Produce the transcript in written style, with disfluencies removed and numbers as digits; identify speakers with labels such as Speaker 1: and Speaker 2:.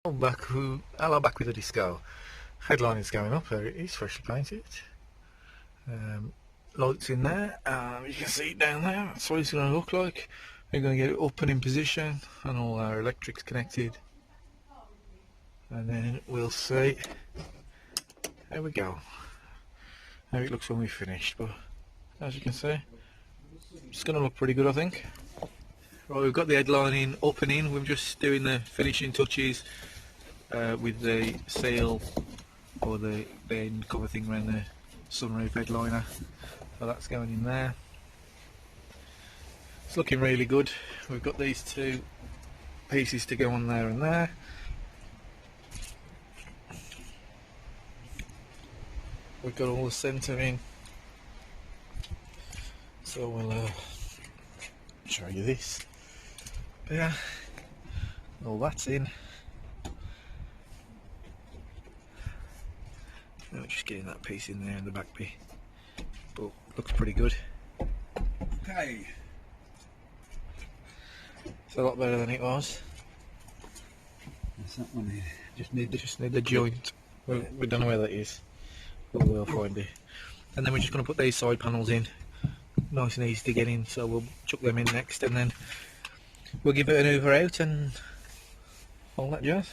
Speaker 1: Hello, back with the disco. Headline is going up. There it is, freshly painted. Lights in there. You can see it down there. That's what it's going to look like. We're going to get it up and in position, and all our electrics connected. And then we'll see. There we go. How it looks when we've finished. But as you can see, it's going to look pretty good, I think. Right, we've got the headlining up and in. We're just doing the finishing touches with the seal or the end cover thing around the sunroof headliner. So that's going in there. It's looking really good. We've got these two pieces to go on there and there. We've got all the centering. So we'll show you this. But yeah, all that's in. Now just getting that piece in there in the back bit, but looks pretty good. Hey, it's a lot better than it was.
Speaker 2: What's that one here?
Speaker 1: Just need the joint. We don't know where that is, but we'll find it. And then we're just going to put these side panels in, nice and easy to get in. So we'll chuck them in next, and then we'll give it an hoover out and all that jazz.